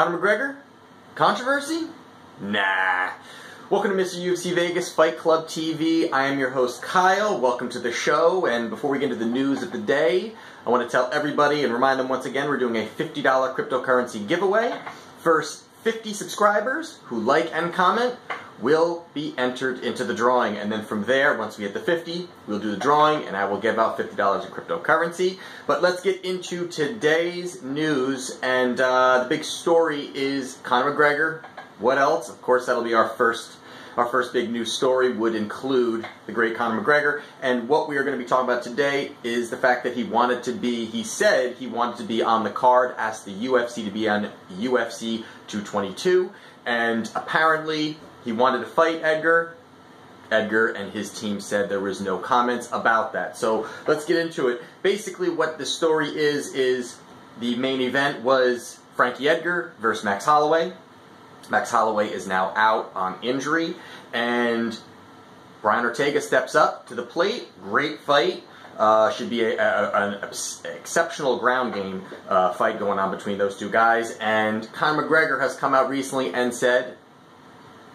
Conor McGregor? Controversy? Nah. Welcome to Mr. UFC Vegas Fight Club TV. I am your host, Kyle. Welcome to the show. And before we get into the news of the day, I want to tell everybody and remind them once again, we're doing a $50 cryptocurrency giveaway. First 50 subscribers who like and comment will be entered into the drawing. And then from there, once we hit the 50, we'll do the drawing and I will give out $50 in cryptocurrency. But let's get into today's news. And the big story is Conor McGregor. What else? Of course, that'll be our first big news story would include the great Conor McGregor. And what we are going to be talking about today is the fact that he said he wanted to be on the card, asked the UFC to be on UFC 222. And apparently, he wanted to fight Edgar. Edgar and his team said there was no comments about that. So let's get into it. Basically, what the story is the main event was Frankie Edgar versus Max Holloway. Max Holloway is now out on injury, and Brian Ortega steps up to the plate. Great fight. Should be an exceptional ground game fight going on between those two guys. And Conor McGregor has come out recently and said,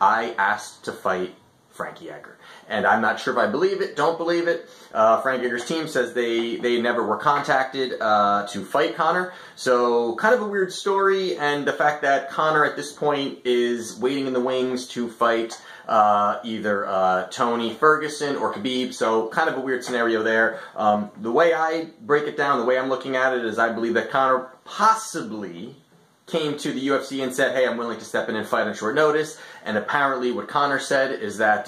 I asked to fight Frankie Edgar. And I'm not sure if I believe it, don't believe it. Frank Edgar's team says they never were contacted to fight Conor. So kind of a weird story, and the fact that Conor at this point is waiting in the wings to fight either Tony Ferguson or Khabib. So kind of a weird scenario there. The way I break it down, the way I'm looking at it, is I believe that Conor possibly came to the UFC and said, hey, I'm willing to step in and fight on short notice. And apparently what Conor said is that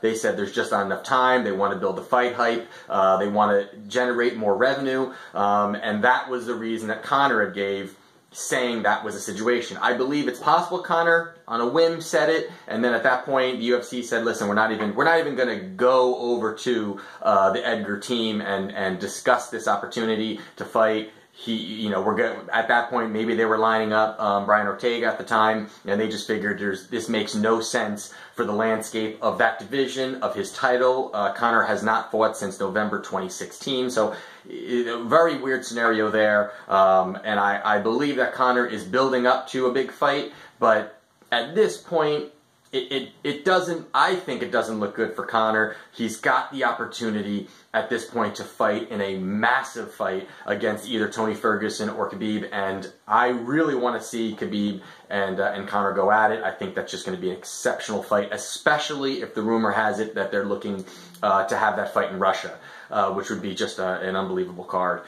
they said there's just not enough time. They want to build the fight hype. They want to generate more revenue. And that was the reason that Conor had gave, saying that was a situation. I believe it's possible Conor on a whim said it, and then at that point the UFC said, listen, we're not even going to go over to the Edgar team and discuss this opportunity to fight. We're good. At that point, maybe they were lining up Brian Ortega at the time, and they just figured this makes no sense for the landscape of that division, of his title. Conor has not fought since November 2016, so a very weird scenario there. And I believe that Conor is building up to a big fight, but at this point, it doesn't. I think it doesn't look good for Conor. He's got the opportunity at this point to fight in a massive fight against either Tony Ferguson or Khabib, and I really want to see Khabib and Conor go at it. I think that's just going to be an exceptional fight, especially if the rumor has it that they're looking to have that fight in Russia, which would be just an unbelievable card.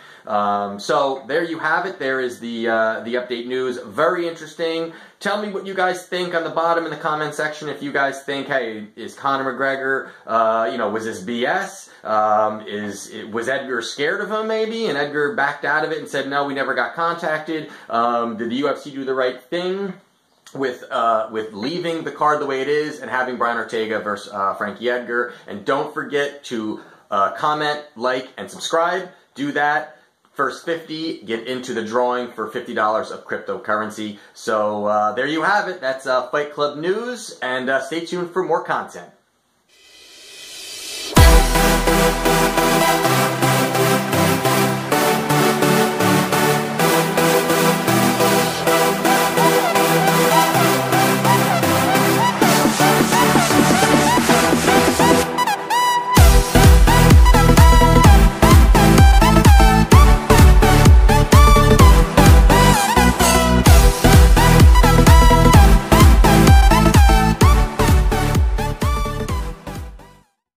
So there you have it. There is the update news. Very interesting. Tell me what you guys think on the bottom in the comment section. If you guys think, hey, is Conor McGregor, was this BS? Was Edgar scared of him maybe, and Edgar backed out of it and said, no, we never got contacted? Did the UFC do the right thing with leaving the card the way it is and having Brian Ortega versus Frankie Edgar? And don't forget to comment, like, and subscribe. Do that. First 50 get into the drawing for $50 of cryptocurrency. So there you have it. That's Fight Club news, and stay tuned for more content.